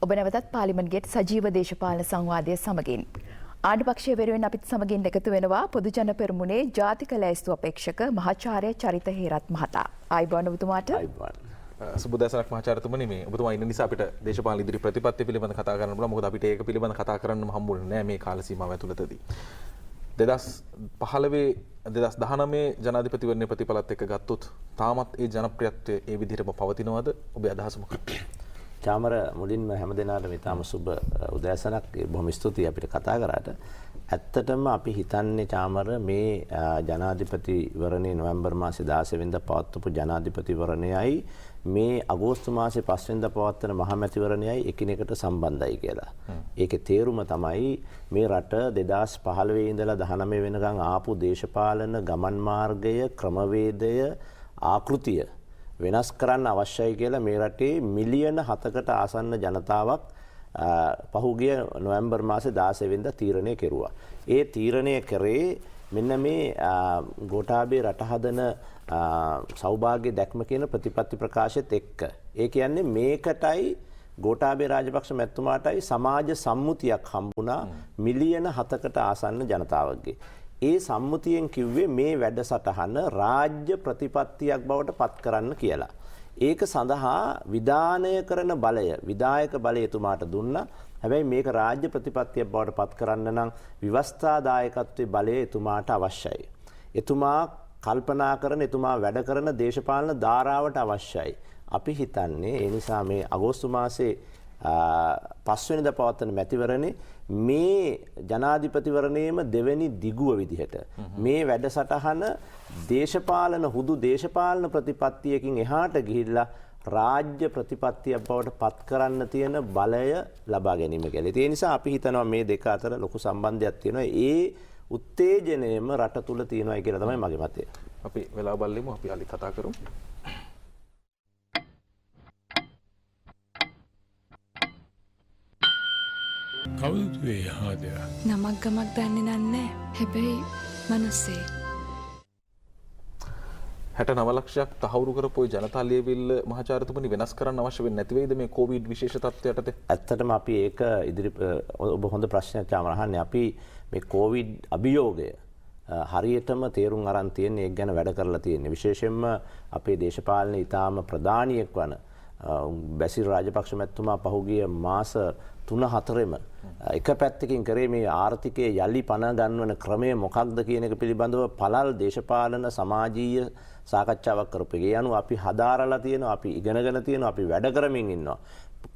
ඔබ නැවතත් පාර්ලිමේන්තුවේ සජීව දේශපාලන සංවාදයේ සමගින් ආණ්ඩුපක්ෂයේ වෙනුවෙන් අපිත් සමගින් එකතු වෙනවා පොදු ජන පෙරමුණේ ජාතික ලැයිස්තු අපේක්ෂක මහාචාර්ය චරිත හේරත් මහතා. ආයිබෝන් ඔබතුමාට. සුබදසරක් මහාචාර්යතුමනි මේ ඔබතුමා ඉන්න නිසා අපිට දේශපාලන ඉදිරි ප්‍රතිපත්ති පිළිබඳ කතා කරන්න පුළුවන්. මොකද අපිට ඒක පිළිබඳ කතා කරන්න හම්බුනේ නැහැ මේ කාල සීමාව ඇතුළතදී. 2015 2019 ජනාධිපතිවරණයේ ප්‍රතිඵලත් එක්ක ගත්තොත් තාමත් ඒ ජනප්‍රියත්වය ඒ විදිහටම පවතිනවද? ඔබේ අදහස මොකක්ද? චාමර මුලින්ම හැමදෙනාටම ඉතාම සුබ උදෑසනක්. බොහොම ස්තුතියි අපිට කතා කරාට. ඇත්තටම අපි හිතන්නේ චාමර මේ ජනාධිපතිවරණේ නොවැම්බර් මාසේ 16 වෙනිදා පවත්වපු ජනාධිපතිවරණයයි මේ අගෝස්තු මාසේ 5 වෙනිදා පවත්වන මහමැතිවරණයයි එකිනෙකට සම්බන්ධයි කියලා. ඒකේ තේරුම තමයි මේ රට 2015 ඉඳලා 19 වෙනකන් ආපු දේශපාලන ගමන් මාර්ගය, ක්‍රමවේදය, ආකෘතිය වෙනස් කරන්න අවශ්‍යයි කියලා මේ රටේ මිලියන 7කට ආසන්න ජනතාවක් පහුගිය නොවැම්බර් මාසේ 16 වෙනිදා තීරණය කෙරුවා. ඒ තීරණය කරේ මෙන්න මේ ගෝඨාභය රට හදන සෞභාග්‍ය දැක්ම කියන ප්‍රතිපත්ති ප්‍රකාශයත් එක්ක. ඒ කියන්නේ මේකටයි ගෝඨාභය රාජපක්ෂ මැතිතුමාටයි සමාජ සම්මුතියක් හම්බුණා මිලියන 7කට ආසන්න ජනතාවගේ. ඒ සම්මුතියෙන් කිව්වේ මේ වැඩසටහන රාජ්‍ය ප්‍රතිපත්තියක් බවට පත් කරන්න කියලා. ඒක සඳහා විධානය කරන බලය, විධායක බලය එතුමාට දුන්නා. හැබැයි මේක රාජ්‍ය ප්‍රතිපත්තියක් බවට පත් කරන්න නම් ව්‍යවස්ථාදායකත්වයේ බලය එතුමාට අවශ්‍යයි. එතුමා කල්පනා කරන, එතුමා වැඩ කරන දේශපාලන ධාරාවට අවශ්‍යයි. අපි හිතන්නේ ඒ නිසා මේ අගෝස්තු මාසේ 5 වෙනිදා පවත්වන මැතිවරණේ මේ ජනාධිපතිවරණයේම දෙවෙනි දිගුව විදිහට මේ වැඩසටහන දේශපාලන හුදු දේශපාලන ප්‍රතිපත්තියකින් එහාට ගිහිල්ලා රාජ්‍ය ප්‍රතිපත්තියක් බවට පත් කරන්න තියෙන බලය ලබා ගැනීම කියලා. ඒ නිසා අපි හිතනවා මේ දෙක අතර ලොකු සම්බන්ධයක් තියෙනවා. ඒ උත්තේජනයම රට තුල තියෙනවා කියලා තමයි මගේ මතය. අපි වෙලාව බලමු. අපි අලි කතා කරමු. කවුද වේ හාදයා? නමක් ගමක් දන්නේ නැහැ. හැබැයි මනසේ 69 ලක්ෂයක් තහවුරු කරපු ජනතා ලියවිල්ල මහාචාර්යතුමනි වෙනස් කරන්න අවශ්‍ය වෙන්නේ නැති වෙයිද මේ කොවිඩ් විශේෂ තත්ත්වයටද? ඇත්තටම අපි ඒක ඔබ හොඳ ප්‍රශ්නයක් චාමර අහන්නේ. අපි මේ කොවිඩ් අභියෝගය හරියටම තේරුම් අරන් තියෙන්නේ, ඒක ගැන වැඩ කරලා තියෙන්නේ. විශේෂයෙන්ම අපේ දේශපාලනයේ ඊටාම ප්‍රධානියෙක් වන බැසිල් රාජපක්ෂ මැතිතුමා පහුගිය මාස 3-4ම එක පැත්තකින් කරේ මේ ආර්ථිකයේ යලි පණ ගන්නවන ක්‍රමය මොකක්ද කියන එක පිළිබඳව පළල් දේශපාලන සමාජීය සාකච්ඡාවක් කරපු. ඒ අනුව අපි හදාරලා තියෙනවා, අපි ඉගෙනගෙන තියෙනවා, අපි වැඩ කරමින් ඉන්නවා.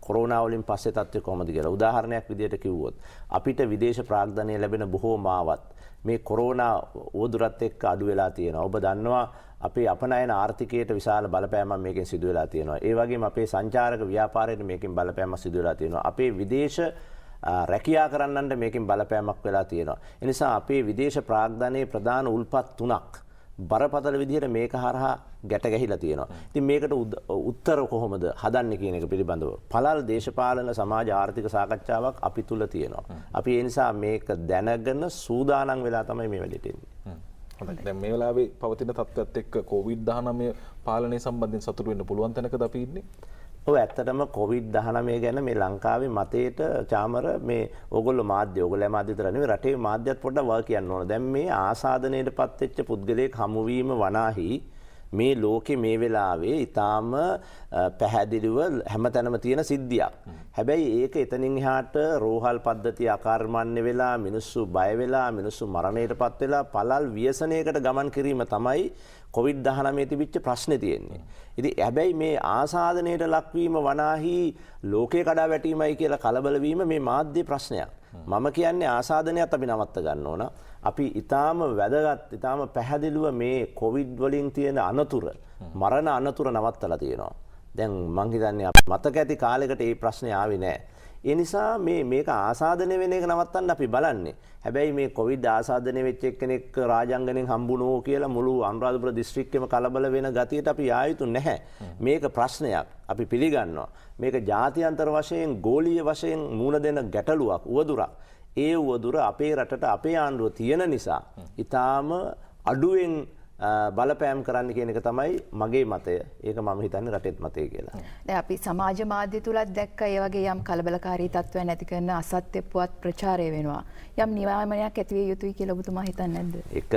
කොරෝනා වලින් පස්සේ තත්ත්වය කොහොමද කියලා. උදාහරණයක් විදිහට කිව්වොත් අපිට විදේශ ප්‍රාග්ධනය ලැබෙන බොහෝ මාවත් මේ කොරෝනා උවදුරත් එක්ක අඩු වෙලා තියෙනවා. ඔබ දන්නවා අපේ අපනයන ආර්ථිකයට විශාල බලපෑමක් මේකෙන් සිදු වෙලා තියෙනවා. ඒ වගේම අපේ සංචාරක ව්‍යාපාරයට මේකෙන් බලපෑමක් සිදු වෙලා තියෙනවා. අපේ විදේශ රැකියා කරන්නන්ට මේකෙන් බලපෑමක් වෙලා තියෙනවා. ඒ නිසා අපේ විදේශ ප්‍රාග්ධනයේ ප්‍රධාන උල්පත් තුනක් බරපතල විදිහට මේක හරහා ගැට ගැහිලා තියෙනවා. ඉතින් මේකට උත්තර කොහොමද හදන්නේ කියන එක පිළිබඳව පළල් දේශපාලන සමාජ ආර්ථික සාකච්ඡාවක් අපි තුල තියෙනවා. අපි ඒ නිසා මේක දැනගෙන සූදානම් වෙලා තමයි මේ වැඩේට එන්නේ. දැන් මේ වෙලාවේ පවතින තත්ත්වයක් එක්ක COVID-19 පාලනය සම්බන්ධයෙන් සතුටු වෙන්න පුළුවන් තැනකද අපි ඉන්නේ? ඔව් ඇත්තටම COVID-19 ගැන මේ ලංකාවේ මතයට චාමර මේ ඕගොල්ලෝ ඕගොල්ලෝ මාධ්‍ය විතර නෙවෙයි රටේ මාධ්‍යත් පොඩ්ඩක් වා කියන්න ඕන. දැන් මේ ආසාදනයටපත් වෙච්ච පුද්ගලයෙක් හමුවීම වනාහි මේ ලෝකේ මේ වෙලාවේ ඊටාම පැහැදිලිව හැමතැනම තියෙන සිද්ධියක්. හැබැයි ඒක එතනින් එහාට රෝහල් පද්ධතිය අකර්මණ්‍ය වෙලා මිනිස්සු බය වෙලා මිනිස්සු මරණයටපත් වෙලා පළල් ව්‍යසනයකට ගමන් කිරීම තමයි COVID-19 තිබිච්ච ප්‍රශ්නේ තියෙන්නේ. ඉතින් හැබැයි මේ ආසාදනයට ලක්වීම වනාහි ලෝකේ කඩා වැටීමයි කියලා කලබල වීම මේ මාධ්‍ය ප්‍රශ්නයක්. මම කියන්නේ ආසාදනයත් අපි නවත්ත ගන්න ඕන. අපි ඊටාම වැදගත් ඊටාම පැහැදිලිව මේ කොවිඩ් වලින් තියෙන අනතුර මරණ අනතුර නවත්තලා තියෙනවා. දැන් මං හිතන්නේ අපි මතක ඇති කාලයකට මේ ප්‍රශ්නේ ආවේ නැහැ. ඒ නිසා මේක ආසාදනය වෙන එක නවත්තන්න අපි බලන්නේ. හැබැයි මේ කොවිඩ් ආසාදනය වෙච්ච එක්කෙනෙක් රාජාංගණයෙන් හම්බුනෝ කියලා මුළු අනුරාධපුර දිස්ත්‍රික්කෙම කලබල වෙන ගතියට අපි ආයුතු නැහැ. මේක ප්‍රශ්නයක්. අපි පිළිගන්නවා. මේක ජාත්‍යන්තර වශයෙන් ගෝලීය වශයෙන් මුණ දෙන ගැටලුවක්, උවදුරක්. ඒ උවදුර අපේ රටට අපේ ආණ්ඩුව තියෙන නිසා ඊටාම අඩුවෙන් බලපෑම් කරන්න කියන එක තමයි මගේ මතය. ඒක මම හිතන්නේ රටේත් මතය කියලා. දැන් අපි සමාජ මාධ්‍ය තුලත් දැක්ක ඒ වගේ යම් කලබලකාරී තත්ත්වයන් ඇති කරන අසත්‍ය පුවත් ප්‍රචාරය වෙනවා. යම් නියාමනයක් ඇති විය යුතුයි කියලා ඔබතුමා හිතන්නේ නැද්ද? ඒක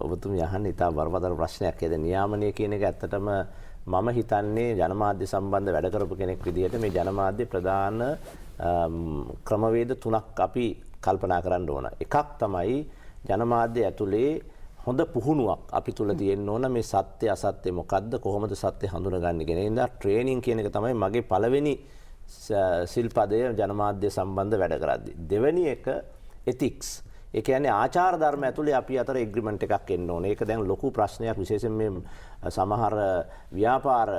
ඔබතුමිය අහන්නේ ඉතා බරපතල ප්‍රශ්නයක්. ඒ නියාමනය කියන එක ඇත්තටම මම හිතන්නේ ජනමාධ්‍ය සම්බන්ධ වැඩ කරපු කෙනෙක් විදිහට මේ ජනමාධ්‍ය ප්‍රධාන ක්‍රමවේද තුනක් අපි කල්පනා කරන්න ඕන. එකක් තමයි ජනමාධ්‍ය ඇතුලේ හොඳ පුහුණුවක් අපි තුල තියෙන්න ඕන මේ සත්‍ය අසත්‍ය මොකද්ද කොහොමද සත්‍ය හඳුනගන්නේ කියන ඉඳලා ට්‍රේනින් කියන එක තමයි මගේ පළවෙනි ශිල්පදය ජනමාධ්‍ය සම්බන්ධ වැඩ කරද්දී. දෙවෙනි එක එතික්ස්. ඒ කියන්නේ ආචාර ධර්ම ඇතුලේ අපි අතර එග්‍රීමන්ට් එකක් එන්න ඕනේ. ඒක දැන් ලොකු ප්‍රශ්නයක් විශේෂයෙන් මේ සමහර ව්‍යාපාර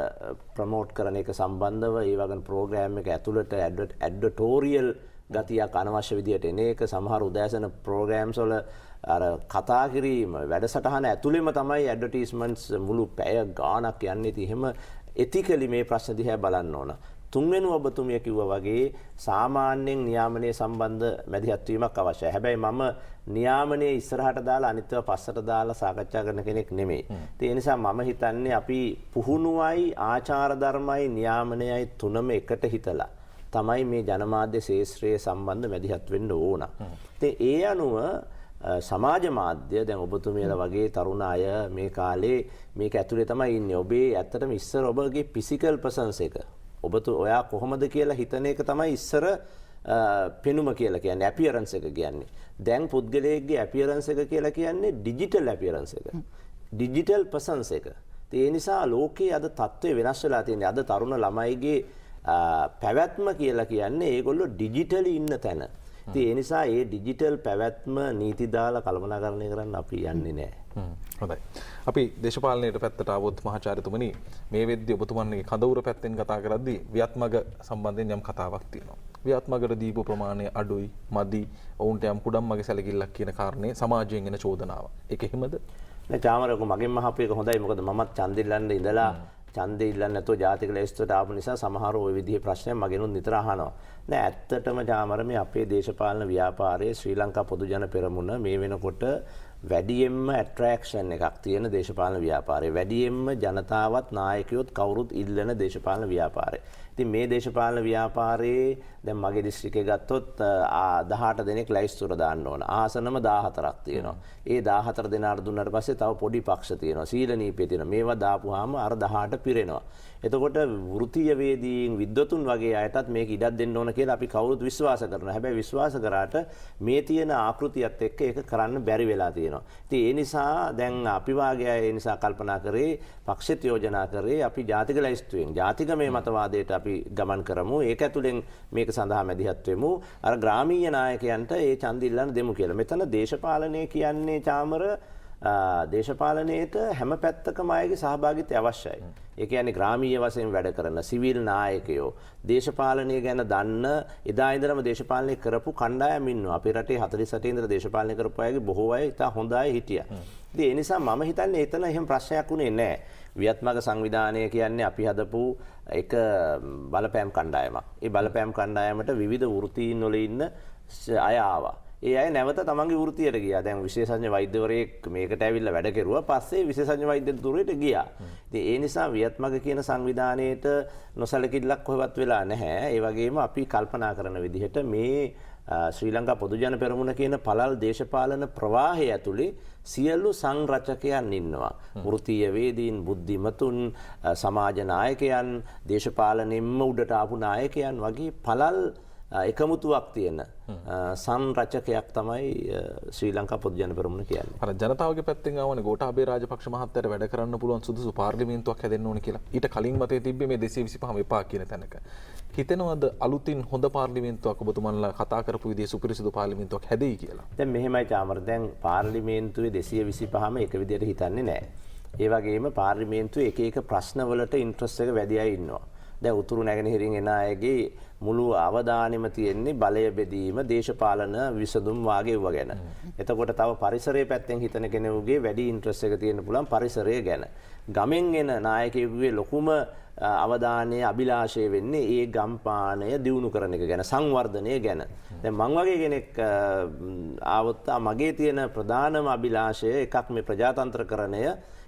ප්‍රොමෝට් කරන එක සම්බන්ධව ඒ වගේ ප්‍රෝග්‍රෑම් එක ඇතුළට ඇඩ්වර්ටෝරියල් ගතියක් අනවශ්‍ය විදියට එන එක සමහර උදෑසන ප්‍රෝග්‍රෑම්ස් වල අර කතා කිරීම වැඩසටහන ඇතුළෙම තමයි ඇඩ්වර්ටයිස්මන්ට්ස් මුළු පැය ගාණක් යන්නේ. ඉතින් එහෙම එතිකලි මේ ප්‍රශ්න දිහා බලන්න ඕන. තුන්වෙනි ඔබතුමිය කිව්වා වගේ සාමාන්‍යයෙන් නියාමනයේ සම්බන්ධ මැදිහත් වීමක් අවශ්‍යයි. හැබැයි මම නියාමනයේ ඉස්සරහට දාලා අනිත්ව පස්සට දාලා සාකච්ඡා කරන කෙනෙක් නෙමෙයි. ඒ නිසා මම හිතන්නේ අපි පුහුණුවයි ආචාර ධර්මයි නියාමනයයි තුනම එකට හිතලා තමයි මේ ජනමාධ්‍ය ශාස්ත්‍රයේ සම්බන්ධ මැදිහත් වෙන්න ඕන. ඉතින් ඒ අනුව සමාජ මාධ්‍ය දැන් ඔබතුමියලා වගේ තරුණ අය මේ කාලේ මේක ඇතුලේ තමයි ඉන්නේ. ඔබේ ඇත්තටම ඉස්සර ඔබගේ ෆිසිකල් ප්‍රසන්ස් එක ඔයා කොහොමද කියලා හිතන එක තමයි ඉස්සර පෙනුම කියලා කියන්නේ අපියරන්ස් එක කියන්නේ. දැන් පුද්ගලයෙක්ගේ අපියරන්ස් එක කියලා කියන්නේ ඩිජිටල් අපියරන්ස් එක. ඩිජිටල් ප්‍රසන්ස් එක. ඒ නිසා ලෝකයේ අද තත්ත්වය වෙනස් වෙලා තියෙනවා. අද තරුණ ළමයිගේ පැවැත්ම කියලා කියන්නේ ඒගොල්ලෝ ඩිජිටලි ඉන්න තැන. ඉතින් ඒ නිසා මේ ඩිජිටල් පැවැත්ම නීති දාලා කළමනාකරණය කරන්න අපි යන්නේ නැහැ. හොඳයි. අපි දේශපාලනයේ පැත්තට ආවොත් මහාචාර්යතුමනි මේ වෙද්දී ඔබතුමන්ගේ කඳවුර පැත්තෙන් කතා කරද්දී ව්‍යාත්මග සම්බන්ධයෙන් යම් කතාවක් තියෙනවා. ව්‍යාත්මගට දීපු ප්‍රමාණය අඩුයි, මදි, ඔවුන්ට යම් කුඩම් මගේ සැලකිල්ලක් කියන කාරණේ සමාජයෙන් එන චෝදනාව. ඒක එහෙමද? නෑ චාමරක මගෙන් මහපු එක හොඳයි. මොකද මමත් ඡන්දෙ ඉල්ලන්න ඉඳලා ඡන්දෙ ඉල්ලන්න නැතුව ජාතික ලැයිස්තුවට ආපු නිසා සමහර ওই විදිහේ ප්‍රශ්න මගෙනුත් නිතර අහනවා. නෑ ඇත්තටම චාමර මේ අපේ දේශපාලන ව්‍යාපාරයේ ශ්‍රී ලංකා පොදු ජන පෙරමුණ මේ වෙනකොට වැඩියෙන්ම ඇට්‍රැක්ෂන් එකක් තියෙන දේශපාලන ව්‍යාපාරය. වැඩියෙන්ම ජනතාවත් නායකයොත් කවුරුත් ඉල්ලන දේශපාලන ව්‍යාපාරය. ඉතින් මේ දේශපාලන ව්‍යාපාරයේ දැන් මගේ දිස්ත්‍රික්කේ ගත්තොත් 18 දෙනෙක් ලැයිස්තුවට දාන්න ඕන. ආසනම 14ක් තියෙනවා. ඒ 14 දෙනාට දුන්නාට පස්සේ තව පොඩි පක්ෂ තියෙනවා. සීලනීපේ තියෙනවා. මේවා දාපුවාම අර 18 පිරෙනවා. එතකොට වෘත්තීය වේදීන් විද්වතුන් වගේ අයටත් මේක ඉඩක් දෙන්න ඕන කියලා අපි කවුරුත් විශ්වාස කරනවා. හැබැයි විශ්වාස කරාට මේ තියෙන ආකෘතියත් එක්ක ඒක කරන්න බැරි වෙලා තියෙනවා. ඉතින් ඒ නිසා දැන් අපි වාගේ අය ඒ නිසා කල්පනා කරේ පක්ෂෙත් යෝජනා කරේ අපි ජාතික ලැයිස්තුවෙන් ජාතික මේ මතවාදයට අපි ගමන් කරමු. ඒක ඇතුලෙන් මේක සඳහා මැදිහත් වෙමු. අර ග්‍රාමීය නායකයන්ට ඒ ඡන්ද ඉල්ලන්න දෙමු කියලා. මෙතන දේශපාලනය කියන්නේ චාමර දේශපාලනයේට හැම පැත්තකම අයගේ සහභාගීත්වය අවශ්‍යයි. ඒ කියන්නේ ග්‍රාමීය වශයෙන් වැඩ කරන සිවිල් නායකයෝ දේශපාලනය ගැන දන්න එදා ඉඳලම දේශපාලනය කරපු කණ්ඩායම් ඉන්නවා. අපේ රටේ 48 ඉඳලා දේශපාලනය කරපු අයගේ බොහෝ අය ඉතා හොඳ අය හිටියා. ඉතින් ඒ නිසා මම හිතන්නේ එතන එහෙම ප්‍රශ්නයක් උනේ නැහැ. ව්‍යාත්මක සංවිධානය කියන්නේ අපි හදපු එක බලපෑම් කණ්ඩායමක්. ඒ බලපෑම් කණ්ඩායමට විවිධ වෘත්තීන් වල ඉන්න අය ආවා. ඒ අය නැවත තමන්ගේ වෘත්තියට ගියා. දැන් විශේෂඥ වෛද්‍යවරයෙක් මේකට ඇවිල්ලා වැඩ කෙරුවා. පස්සේ විශේෂඥ වෛද්‍යවරුන්ට ගියා. ඉතින් ඒ නිසා ව්‍යාත්මක කියන සංවිධානයේට නොසලකිල්ලක් කොහෙවත් වෙලා නැහැ. ඒ වගේම අපි කල්පනා කරන විදිහට මේ ශ්‍රී ලංකා පොදු ජන පෙරමුණ කියන පළල් දේශපාලන ප්‍රවාහය ඇතුලේ සියලු සංරචකයන් ඉන්නවා. වෘත්තීය වේදීන්, බුද්ධිමතුන්, සමාජ නායකයන්, දේශපාලනෙම්ම උඩට ආපු නායකයන් වගේ පළල් එකමුතුවක් තියෙන සංරචකයක් තමයි ශ්‍රී ලංකා පොදු ජන පෙරමුණ කියන්නේ. අර ජනතාවගේ පැත්තෙන් ආවනේ ගෝඨාභය රාජපක්ෂ මහත්තයාට වැඩ කරන්න පුළුවන් සුදුසු පාර්ලිමේන්තුවක් හැදෙන්න ඕනේ කියලා. ඊට කලින් මතේ තිබ්බේ මේ 225ම එපා කියන තැනක. හිතෙනවද අලුතින් හොඳ පාර්ලිමේන්තුවක් ඔබතුමන්ලා කතා කරපු විදිහේ සුපිරිසිදු පාර්ලිමේන්තුවක් හැදෙයි කියලා? දැන් මෙහෙමයි චාමර. දැන් පාර්ලිමේන්තුවේ 225ම එක විදිහට හිතන්නේ නැහැ. ඒ වගේම පාර්ලිමේන්තුවේ එක එක ප්‍රශ්නවලට ඉන්ට්‍රස්ට් එක වැඩි අය ඉන්නවා. දැන් උතුරු නැගෙනහිරින් එන අයගේ මුළු අවධානයම තියෙන්නේ බලය බෙදීම, දේශපාලන විසඳුම් වාගේ ඒවා ගැන. එතකොට තව පරිසරයේ පැත්තෙන් හිතන කෙනෙකුගේ වැඩි ඉන්ට්‍රස්ට් එක තියෙන්න පුළුවන් පරිසරය ගැන. ගමෙන් එන නායකයෙකුගේ ලොකුම අවධානය අභිලාෂය වෙන්නේ ඒ ගම්පානය දියුණු කරන එක ගැන සංවර්ධනය ගැන. දැන් මං වගේ කෙනෙක් ආවොත් මගේ තියෙන ප්‍රධානම අභිලාෂය එකක් මේ ප්‍රජාතන්ත්‍රකරණය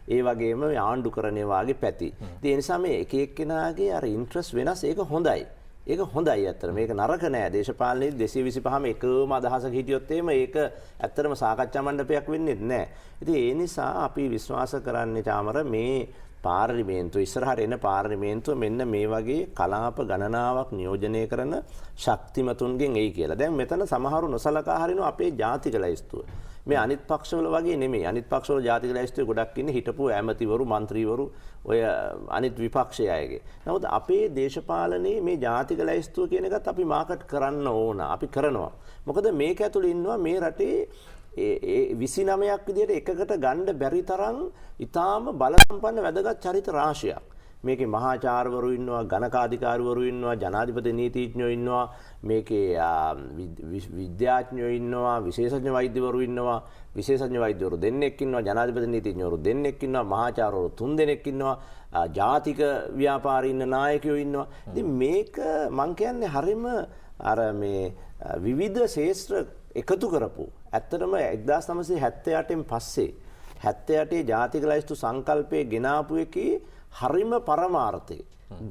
ඒ වගේම ආණ්ඩුකරණය වාගේ පැති. ඉතින් ඒ නිසා මේ එක එක්කෙනාගේ අර ඉන්ට්‍රස්ට් වෙනස් ඒක හොඳයි. ඒක හොඳයි ඇත්තට. මේක නරක නෑ. දේශපාලනයේදී 225ම එකම අදහසක හිටියොත් එහෙම ඒක ඇත්තටම සාකච්ඡා මණ්ඩපයක් වෙන්නේ නැහැ. ඉතින් ඒ නිසා අපි විශ්වාස කරන්නේ චාමර මේ පාර්ලිමේන්තුව ඉස්සරහට එන පාර්ලිමේන්තුව මෙන්න මේ වගේ කලාප ගණනාවක් නියෝජනය කරන ශක්තිමතුන්ගෙන් එයි කියලා. දැන් මෙතන සමහරු නොසලකා හරිනවා අපේ ජාතික ලැයිස්තුව. මේ අනිත් පක්ෂවල වගේ නෙමෙයි. අනිත් පක්ෂවල ජාතික ලැයිස්තුවේ ගොඩක් ඉන්නේ හිටපු ඇමතිවරු, മന്ത്രിවරු, ඔය අනිත් විපක්ෂයේ අයගේ. නමුත් අපේ දේශපාලනයේ මේ ජාතික ලැයිස්තුව කියන එකත් අපි මාකට් කරන්න ඕන. අපි කරනවා. මොකද මේක ඇතුළේ ඉන්නවා මේ රටේ 29ක් විදිහට එකකට ගන්න බැරි තරම් ඊටාම බලසම්පන්න වැදගත් චරිත රාශියක්. මේකේ මහාචාර්යවරු ඉන්නවා, ගණකාධිකාරිවරු ඉන්නවා, ජනාධිපති නීතිඥයෝ ඉන්නවා, මේකේ විද්‍යාඥයෝ ඉන්නවා, විශේෂඥ වෛද්‍යවරු ඉන්නවා, විශේෂඥ වෛද්‍යවරු දෙන්නෙක් ඉන්නවා, ජනාධිපති නීතිඥවරු දෙන්නෙක් ඉන්නවා, මහාචාර්යවරු 3 දෙනෙක් ඉන්නවා, ජාතික ව්‍යාපාරී ඉන්න නායකයෝ ඉන්නවා. ඉතින් මේක මං කියන්නේ හරිම අර මේ විවිධ ශේෂ්ත්‍ර එකතු කරපු ඇත්තටම 1978න් පස්සේ 78 ජාතික ලැයිස්තු සංකල්පයේ ගෙනාපු එකේ හරිම පරමාර්ථය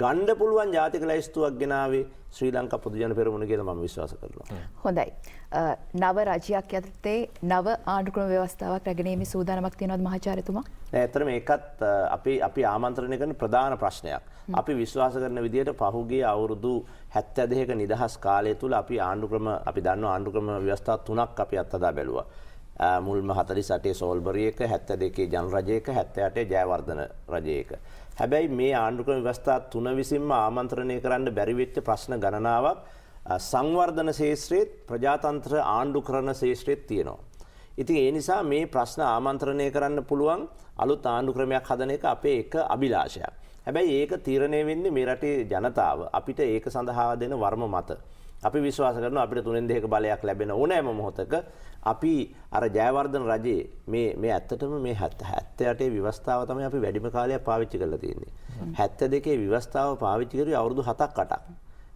ගණ්ඩ පුළුවන් ජාතික ලැයිස්තුවක් ගෙනාවේ ශ්‍රී ලංකා පොදු ජන පෙරමුණ කියලා මම විශ්වාස කරනවා. හොඳයි. නව රජයක් යටතේ නව ආණ්ඩුක්‍රම ව්‍යවස්ථාවක් රැගෙනීමේ සූදානමක් තියෙනවද මහාචාර්යතුමා? නෑ ඇත්තටම ඒකත් අපි ආමන්ත්‍රණය කරන ප්‍රධාන ප්‍රශ්නයක්. අපි විශ්වාස කරන විදිහට පහුගිය අවුරුදු 72ක නිදහස් කාලය තුල අපි දන්නවා ආණ්ඩුක්‍රම ව්‍යවස්ථා 3ක් අපි අත්හදා බැලුවා. මුල්ම 48 සෝල්බරි එක, 72 ජන රජ එක, 78 ජයවර්ධන රජ එක. හැබැයි මේ ආණ්ඩුක්‍රම ව්‍යවස්ථා 3 විසින්ම ආමන්ත්‍රණය කරන්න බැරි වෙච්ච ප්‍රශ්න ගණනාවක් සංවර්ධන ශේෂ්ත්‍රයේ ප්‍රජාතන්ත්‍ර ආණ්ඩුකරණ ශේෂ්ත්‍රයේ තියෙනවා. ඉතින් ඒ නිසා මේ ප්‍රශ්න ආමන්ත්‍රණය කරන්න පුළුවන් අලුත් ආණ්ඩුක්‍රමයක් හදන එක අපේ එක අභිලාෂයක්. හැබැයි ඒක තීරණය වෙන්නේ මේ රටේ ජනතාව අපිට ඒක සඳහා දෙන වර්ම මත. අපි විශ්වාස කරනවා අපිට 3න් 2ක බලයක් ලැබෙන ඕනෑම මොහොතක අපි අර ජයවර්ධන රජයේ මේ ඇත්තටම මේ 78 ව්‍යවස්ථාව තමයි අපි වැඩිම කාලයක් පාවිච්චි කරලා තියෙන්නේ. 72 ව්‍යවස්ථාව පාවිච්චි කරුවේ අවුරුදු 7ක් 8ක්.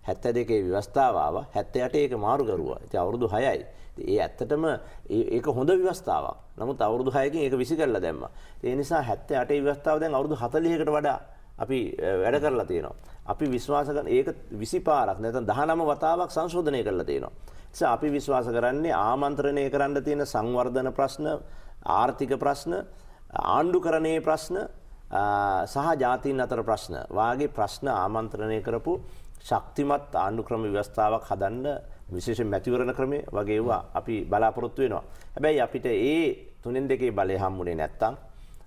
72 ව්‍යවස්ථාව ආවා 78 එක මාරු කරුවා. ඉතින් අවුරුදු 6යි. ඒ ඇත්තටම ඒක හොඳ ව්‍යවස්ථාවක්. නමුත් අවුරුදු 6කින් ඒක විසි කරලා දැම්මා. ඒ නිසා 78 ව්‍යවස්ථාව දැන් අවුරුදු 40කට වඩා අපි වැඩ කරලා තියෙනවා. අපි විශ්වාස කරන ඒක 20 පාරක් නැත්නම් 19 වතාවක් සංශෝධනය කරලා තියෙනවා. ඒ නිසා අපි විශ්වාස කරන්නේ ආමන්ත්‍රණය කරන්න තියෙන සංවර්ධන ප්‍රශ්න, ආර්ථික ප්‍රශ්න, ආණ්ඩුකරණයේ ප්‍රශ්න සහ ජාතීන් අතර ප්‍රශ්න වාගේ ප්‍රශ්න ආමන්ත්‍රණය කරපු ශක්තිමත් ආණ්ඩුක්‍රම ව්‍යවස්ථාවක් හදන්න විශේෂයෙන් මැතිවරණ ක්‍රමය වගේ ඒවා අපි බලාපොරොත්තු වෙනවා. හැබැයි අපිට ඒ 3න් 2කේ බලය හම්බුනේ නැත්තම්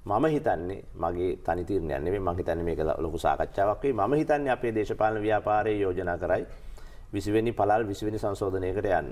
මම හිතන්නේ මගේ තනි තීරණයක් නෙමෙයි මම හිතන්නේ මේක ලොකු සාකච්ඡාවක් වෙයි. මම හිතන්නේ අපේ දේශපාලන ව්‍යාපාරයේ යෝජනා කරයි 20 වෙනි පළල් 20 වෙනි සංශෝධනයකට යන්න.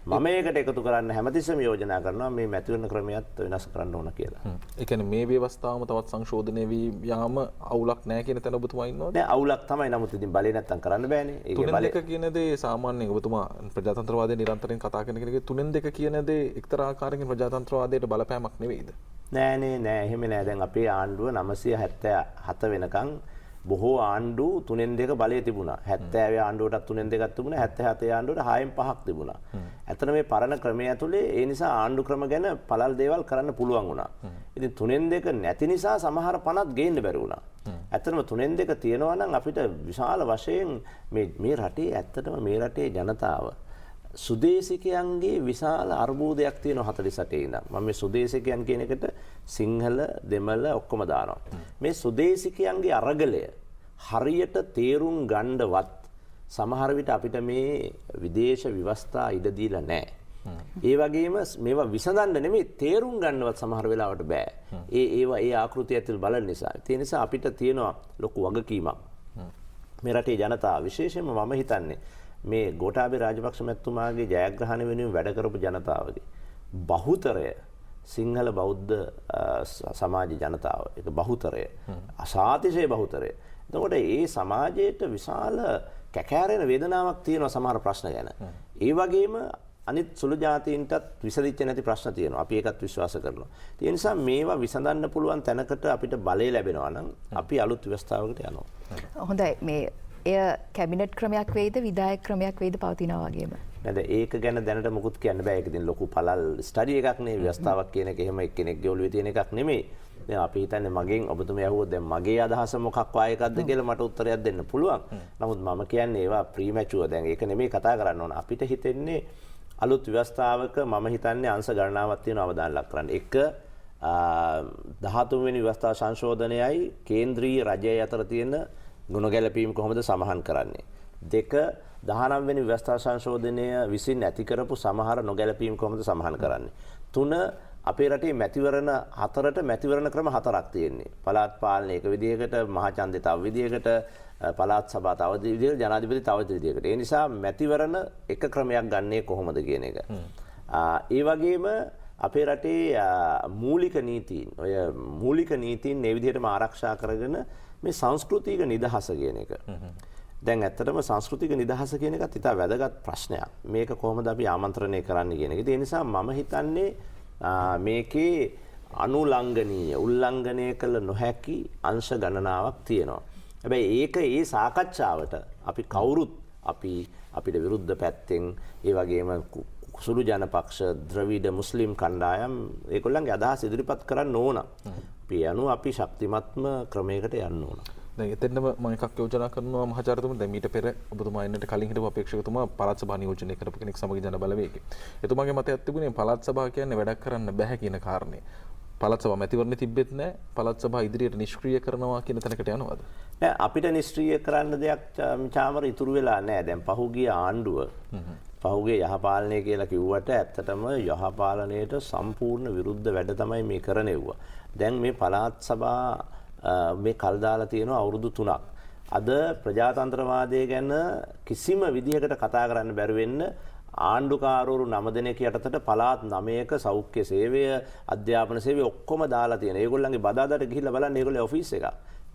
මම ඒකට එකතු කරන්න හැමතිස්සෙම යෝජනා කරනවා මේ මැතිවරණ ක්‍රමයක් වෙනස් කරන්න ඕන කියලා. ඒ කියන්නේ මේ ව්‍යවස්ථාවම තවත් සංශෝධනය වී යාම අවුලක් නැහැ කියන තැන ඔබතුමා ඉන්නවද? නෑ අවුලක් තමයි. නමුත් ඉතින් බලේ නැත්තම් කරන්න බෑනේ. ඒකේ බලේ 3න් 2 කියන දේ සාමාන්‍යයෙන් ඔබතුමා ප්‍රජාතන්ත්‍රවාදයේ නිරන්තරයෙන් කතා කරන කෙනෙක්ගේ 3න් 2 කියන දේ එක්තරා ආකාරයකින් ප්‍රජාතන්ත්‍රවාදයට බලපෑමක් නෙවෙයිද? නෑ එහෙම නෑ. දැන් අපේ ආණ්ඩුව 977 වෙනකන් බොහෝ ආණ්ඩු 3න් 2 බලය තිබුණා. 70 ආණ්ඩුවටත් 3න් 2ක් තිබුණා. 77 ආණ්ඩුවට 6න් 5ක් තිබුණා. ඇත්තට මේ පරණ ක්‍රමය ඇතුලේ ඒ නිසා ආණ්ඩු ක්‍රම ගැන පළල් දේවල් කරන්න පුළුවන් වුණා. ඉතින් 3න් 2 නැති නිසා සමහර පනත් ගේන්න බැරි වුණා. ඇත්තටම 3න් 2 තියෙනවා නම් අපිට විශාල වශයෙන් මේ රටේ ඇත්තටම මේ රටේ ජනතාව සුදේශිකයන්ගේ විශාල අර්බුදයක් තියෙනවා 48 ඉඳන්. මම මේ සුදේශිකයන් කියන එකට සිංහල, දෙමළ ඔක්කොම දානවා. මේ සුදේශිකයන්ගේ අරගලය හරියට තේරුම් ගන්නවත් සමහර විට අපිට මේ විදේශ ව්‍යවස්ථා ඉඩ දීලා නැහැ. ඒ වගේම මේවා විසඳන්න නෙමෙයි තේරුම් ගන්නවත් සමහර වෙලාවට බෑ. ඒවා ඒ ආකෘතිය ඇතුළේ බලන නිසා. ඒ නිසා අපිට තියෙනවා ලොකු වගකීමක්. මේ රටේ ජනතාව විශේෂයෙන්ම මම හිතන්නේ මේ ගෝඨාභය රාජපක්ෂ මැතිතුමාගේ ජයග්‍රහණ වෙනුවෙන් වැඩ කරපු ජනතාවගේ බහුතරය සිංහල බෞද්ධ සමාජ ජනතාව. ඒක බහුතරය. අසාතිශය බහුතරය. එතකොට ඒ සමාජයට විශාල කැකෑරෙන වේදනාවක් තියෙනවා සමහර ප්‍රශ්න ගැන. ඒ වගේම අනිත් සුළු ජාතීන්ටත් විසඳිච්ච නැති ප්‍රශ්න තියෙනවා. අපි ඒකත් විශ්වාස කරනවා. ඒ නිසා මේවා විසඳන්න පුළුවන් තැනකට අපිට බලය ලැබෙනවා නම් අපි අලුත් ව්‍යවස්ථාවකට යනවා. හොඳයි මේ එය කැබිනට් ක්‍රමයක් වෙයිද විධායක ක්‍රමයක් වෙයිද පවතිනවා වගේම. නේද? ඒක ගැන දැනට මුකුත් කියන්න බෑ. ඒක ඉතින් ලොකු පළල් ස්ටඩි එකක් නේ. ව්‍යවස්ථාවක් කියන එක එහෙම එක්කෙනෙක්ගේ ඔළුවේ තියෙන එකක් නෙමෙයි. දැන් අපි හිතන්නේ මගෙන් ඔබතුමිය අහුවොත් දැන් මගේ අදහස මොකක් වායකක්ද කියලා මට උත්තරයක් දෙන්න පුළුවන්. නමුත් මම කියන්නේ ඒවා ප්‍රීමැචුවර්. දැන් ඒක නෙමෙයි කතා කරන්න ඕන. අපිට හිතෙන්නේ අලුත් ව්‍යවස්ථාවක මම හිතන්නේ අංශ ගණනාවක් තියෙන අවදාන ලක් කරන්න. එක 13 වෙනි ව්‍යවස්ථා සංශෝධනයයි කේන්ද්‍රීය රජය අතර තියෙන ගුණ ගැලපීම කොහොමද සමහන් කරන්නේ. දෙක 19 වෙනි ව්‍යවස්ථා සංශෝධනය විසින් ඇති කරපු සමහර නොගැලපීම් කොහොමද සමහන් කරන්නේ. තුන අපේ රටේ මැතිවරණ හතරට මැතිවරණ ක්‍රම හතරක් තියෙන්නේ. පළාත් පාලන එක විදිහකට, මහා ඡන්දේ තව විදිහකට, පළාත් සභා තව විදිහකට, ජනාධිපති තව විදිහකට. ඒ නිසා මැතිවරණ එක ක්‍රමයක් ගන්නේ කොහොමද කියන එක. ඒ වගේම අපේ රටේ මූලික නීතීන්, ඔය මූලික නීතීන් මේ විදිහටම ආරක්ෂා කරගෙන මේ සංස්කෘතික නිදහස කියන එක. දැන් ඇත්තටම සංස්කෘතික නිදහස කියන එකත් ඉතා වැදගත් ප්‍රශ්නයක්. මේක කොහොමද අපි ආමන්ත්‍රණය කරන්නේ කියන එක. ඒ නිසා මම හිතන්නේ මේකේ අනුලංඝනීය, උල්ලංඝනය කළ නොහැකි අංශ ගණනාවක් තියෙනවා. හැබැයි ඒක ඒ සාකච්ඡාවට අපි කවුරුත් අපිට විරුද්ධ පැත්තෙන් ඒ වගේම සුළු ජනපක්ෂ, ද්‍රවිඩ මුස්ලිම් කණ්ඩායම් ඒගොල්ලන්ගේ අදහස් ඉදිරිපත් කරන්න ඕන. අපි ශක්තිමත්ම ක්‍රමයකට යන්න ඕන. දැන් එතෙන්ම මම එකක් යෝජනා කරනවා මහාචාර්යතුමා. දැන් මීට පෙර ඔබතුමා එන්නට කලින් හිටපු අපේක්ෂකතුමා පළාත් සභා නියෝජනය කරපු කෙනෙක් සමග ජන බලවේගය. එතුමාගේ මතයක් තිබුණේ පළාත් සභාව කියන්නේ වැඩක් කරන්න බෑ කියන කාරණේ. පළාත් සභාව මැතිවරණ තිබෙත් නැහැ. පළාත් සභාව ඉදිරියට නිෂ්ක්‍රීය කරනවා කියන තැනකට යනවාද? නෑ, අපිට නිෂ්ක්‍රීය කරන්න දෙයක් චාමර ඉතුරු වෙලා නැහැ. දැන් පහුගිය ආණ්ඩුව පහුගිය යහපාලනය කියලා කිව්වට ඇත්තටම යහපාලනයට සම්පූර්ණ විරුද්ධ වැඩ තමයි මේ කරනෙව්වා. දැන් මේ පළාත් සභා මේ කල් දාලා තියෙනවා අවුරුදු 3ක්. අද ප්‍රජාතන්ත්‍රවාදය ගැන කිසිම විදිහකට කතා කරන්න බැරි වෙන්න ආණ්ඩුකාරවරු 9 දෙනෙක් යටතට පළාත් 9ක සෞඛ්‍ය සේවය, අධ්‍යාපන සේවය ඔක්කොම දාලා තියෙනවා. ඒගොල්ලන්ගේ බදාදට ගිහිල්ලා බලන්න ඒගොල්ලෝ ඔෆිස් එක.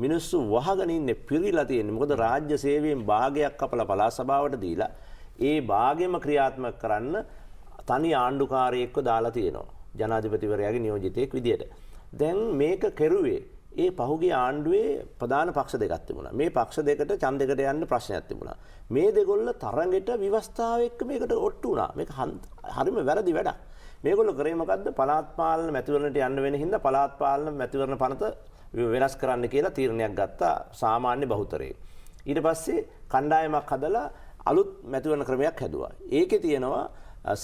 මිනිස්සු වහගෙන ඉන්නේ, පිරීලා තියෙන්නේ. මොකද රාජ්‍ය සේවයෙන් භාගයක් කපලා පළාත් සභාවට දීලා ඒ භාගෙම ක්‍රියාත්මක කරන්න තනි ආණ්ඩුකාරයෙක්ව දාලා තියෙනවා. ජනාධිපතිවරයාගේ නියෝජිතයෙක් විදියට. දැන් මේක කෙරුවේ ඒ පහුගිය ආණ්ඩුවේ ප්‍රධාන පක්ෂ දෙකක් තිබුණා. මේ පක්ෂ දෙකට ඡන්දයකට යන්න ප්‍රශ්නයක් තිබුණා. මේ දෙගොල්ල තරඟෙට ව්‍යවස්ථාව එක්ක මේකට ඔට්ටු වුණා. මේක හරිම වැරදි වැඩක්. මේගොල්ලෝ කරේ මොකද්ද? පළාත් පාලන මැතිවරණයට යන්න වෙන හින්දා පළාත් පාලන මැතිවරණ පනත වෙනස් කරන්න කියලා තීරණයක් ගත්තා සාමාන්‍ය බහුතරයේ. ඊට පස්සේ කණ්ඩායමක් හදලා අලුත් මැතිවරණ ක්‍රමයක් හැදුවා. ඒකේ තියෙනවා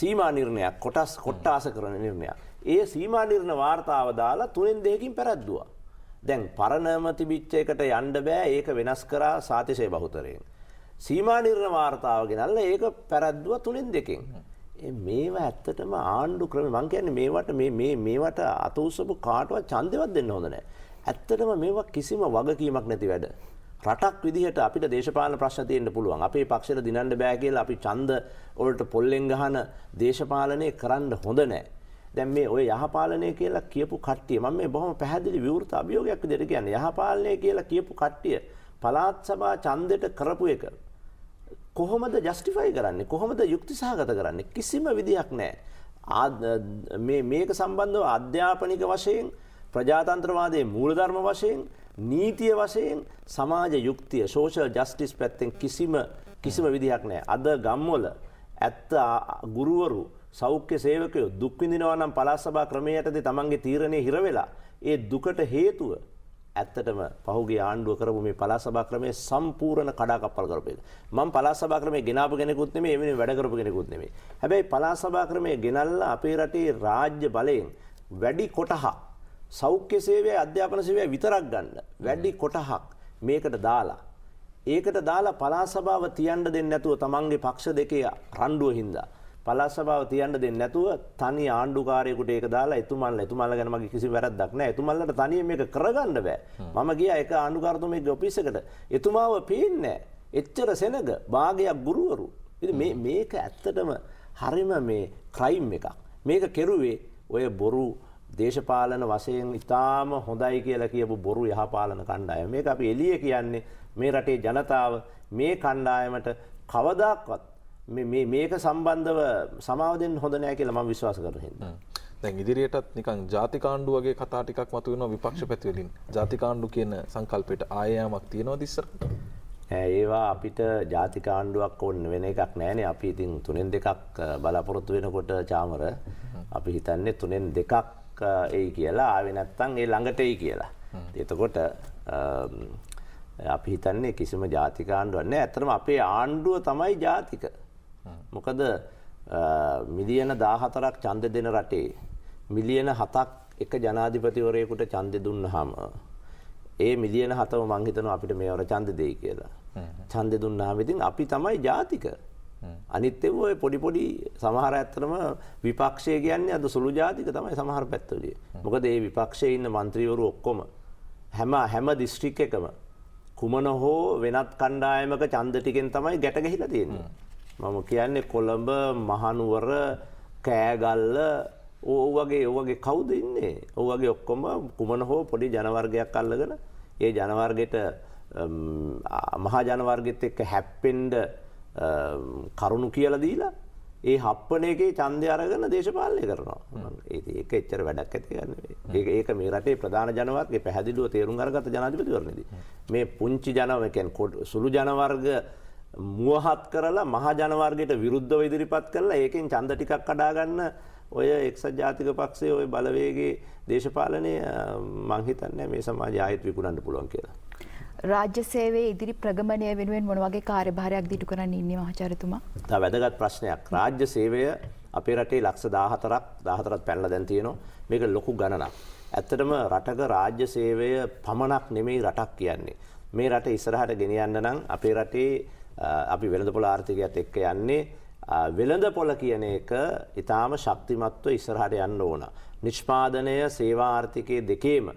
සීමා නිර්ණයක්, කොට්ටාස කරන නිර්ණයක්. ඒ සීමා නිර්ණ වාර්තාව දාලා 3න් 2කින් පැරද්දුවා. දැන් පරණම තිබිච්ච එකට යන්න බෑ. ඒක වෙනස් කරා සාතිශය බහුතරයෙන්. සීමා නිර්ණ වාර්තාව ගෙනල්ලා ඒක පැරද්දුවා 3න් 2කින්. මේවා ඇත්තටම ආණ්ඩු ක්‍රම. මං කියන්නේ මේවට අත උස්සපු කාටවත් ඡන්දෙවත් දෙන්න හොඳ නැහැ. ඇත්තටම මේවා කිසිම වගකීමක් නැති වැඩ. රටක් විදිහට අපිට දේශපාලන ප්‍රශ්න තියෙන්න පුළුවන්. අපේ පක්ෂයට දිනන්න බෑ කියලා අපි ඡන්ද වලට පොල්ලෙන් ගහන දේශපාලනය කරන්න හොඳ නැහැ. දැන් මේ ඔය යහපාලනය කියලා කියපු කට්ටිය, මම මේ බොහොම පැහැදිලි විවෘත අභියෝගයක් විදිහට කියන්නේ, යහපාලනය කියලා කියපු කට්ටිය පළාත් සභා ඡන්දෙට කරපු එක කොහොමද ජස්ටිෆයි කරන්නේ? කොහොමද යුක්ති සහගත කරන්නේ? කිසිම විදියක් නැහැ. මේක සම්බන්ධව අධ්‍යාපනික වශයෙන්, ප්‍රජාතන්ත්‍රවාදයේ මූලධර්ම වශයෙන්, නීතිය වශයෙන්, සමාජ යුක්තිය, සෝෂල් ජස්ටිස් පැත්තෙන් කිසිම විදියක් නැහැ. අද ගම්වල ඇත්ත ගුරුවරු, සෞඛ්‍ය සේවකයෝ දුක් විඳිනවා නම් පළාත් සභා ක්‍රමයටදී තමන්ගේ තීරණේ හිර වෙලා ඒ දුකට හේතුව ඇත්තටම පහුගිය ආණ්ඩුව කරපු මේ පළාත් සභා ක්‍රමයේ සම්පූර්ණ කඩාකප්පල් කරපු එක. මම පළාත් සභා ක්‍රමයේ ගෙනාපු කෙනෙකුත් නෙමෙයි, ඒ වෙනුවෙන් වැඩ කරපු කෙනෙකුත් නෙමෙයි. හැබැයි පළාත් සභා ක්‍රමයේ ගෙනල්ලා අපේ රටේ රාජ්‍ය බලයෙන් වැඩි කොටහක් සෞඛ්‍ය සේවය, අධ්‍යාපන සේවය විතරක් ගන්න වැඩි කොටහක් මේකට දාලා, ඒකට දාලා පළාත් සභාව තියන්න දෙන්නේ නැතුව තමන්ගේ පක්ෂ දෙකේ රණ්ඩුව හින්දා පළාත් සභාව තියන්න දෙන්නේ නැතුව තනි ආණ්ඩුකාරයෙකුට ඒක දාලා එතුමන්ලා ගැන මගේ කිසි වැරද්දක් නැහැ. එතුමන්ලාට තනියෙන් මේක කරගන්න බෑ. මම ගියා එක ආණ්ඩුකාරතුමෙක්ගේ ඔෆිස් එකට. එතුමාව පේන්නේ නැහැ. එච්චර සෙනග භාගයක් ගුරුවරු. ඉතින් මේක ඇත්තටම හරිම මේ ක්‍රයිම් එකක්. මේක කෙරුවේ ඔය බොරු දේශපාලන වශයෙන් ඉතාම හොඳයි කියලා කියපු බොරු යහපාලන කණ්ඩායම. මේක අපි එළිය කියන්නේ මේ රටේ ජනතාව මේ කණ්ඩායමට කවදාක්වත් මේක සම්බන්ධව සමාව දෙන්න හොඳ නෑ කියලා මම විශ්වාස කරන හින්දා. දැන් ඉදිරියටත් නිකන් ජාතිකාණ්ඩු වගේ කතා ටිකක් මතුවෙනවා විපක්ෂ පැති වලින්. ජාතිකාණ්ඩු කියන සංකල්පයට ආයෑමක් තියෙනවද ඉස්සරහට? ඒවා අපිට ජාතිකාණ්ඩුවක් ඕන වෙන එකක් නෑනේ. අපි ඉතින් 3න් 2ක් බලාපොරොත්තු වෙනකොට චාමර අපි හිතන්නේ 3න් 2ක් එයි කියලා. ආවේ නැත්තම් ඒ ළඟට එයි කියලා. එතකොට අපි හිතන්නේ කිසිම ජාතිකාණ්ඩුවක් නෑ. ඇත්තටම අපේ ආණ්ඩුව තමයි ජාතික. මොකද මිලියන 14ක් ඡන්ද දෙන රටේ මිලියන 7ක් එක ජනාධිපතිවරයෙකුට ඡන්ද දුන්නාම ඒ මිලියන 7ම මං හිතනවා අපිට මේවර ඡන්ද දෙයි කියලා. ඡන්ද දුන්නාම ඉතින් අපි තමයි ජාතික. අනිත් ඒවා පොඩි පොඩි සමහර ඇත්තටම විපක්ෂය කියන්නේ අද සුළු ජාතික තමයි සමහර පැත්තවලිය. මොකද මේ විපක්ෂයේ ඉන්න മന്ത്രിවරු ඔක්කොම හැම දිස්ත්‍රික් එකම කුමන හෝ වෙනත් කණ්ඩායමක ඡන්ද ටිකෙන් තමයි ගැට ගහිලා තියෙන්නේ. මම කියන්නේ කොළඹ මහනුවර කෑගල්ල ඔව්වගේ කවුද ඉන්නේ? ඔව්වගේ ඔක්කොම කුමන හෝ පොඩි ජනවර්ගයක් අල්ලගෙන ඒ ජනවර්ගයට මහා ජනවර්ගෙත් එක්ක හැප්පෙන්න කරුණු කියලා දීලා ඒ හප්පන එකේ ඡන්දය අරගෙන දේශපාලනය කරනවා. ඒක එච්චර වැඩක් ඇති ගන්න. ඒක මේ රටේ ප්‍රධාන ජනවර්ගයේ පැහැදිලිව තේරුම් අරගත්ත ජනාධිපතිවරණයේදී මේ පුංචි ජනවර්ග කියන්නේ සුළු ජනවර්ග මුවහත් කරලා මහා ජනවර්ගයට විරුද්ධව ඉදිරිපත් කරලා ඒකෙන් ඡන්ද ටිකක් කඩා ගන්න ඔය එක්සත් ජාතික පක්ෂයේ ඔය බලවේගයේ දේශපාලනය මං හිතන්නේ මේ සමාජය ආයෙත් විකුණන්න පුළුවන් කියලා. රාජ්‍ය සේවයේ ඉදිරි ප්‍රගමනය වෙනුවෙන් මොන වගේ කාර්යභාරයක් දිටු කරන්න ඉන්නේ මහාචාර්යතුමා? තා වැදගත් ප්‍රශ්නයක්. රාජ්‍ය සේවය අපේ රටේ ලක්ෂ 14ක් පැනලා දැන් තියෙනවා. මේක ලොකු ගණනක්. ඇත්තටම රටක රාජ්‍ය සේවය පමණක් නෙමෙයි රටක් කියන්නේ. මේ රට ඉස්සරහට ගෙනියන්න නම් අපේ රටේ අපි වෙළඳපොළ ආර්ථිකයත් එක්ක යන්නේ වෙළඳපොළ කියන එක ඊටාම ශක්තිමත්ව ඉස්සරහට යන්න ඕන. නිෂ්පාදනය සේවා ආර්ථිකයේ දෙකේම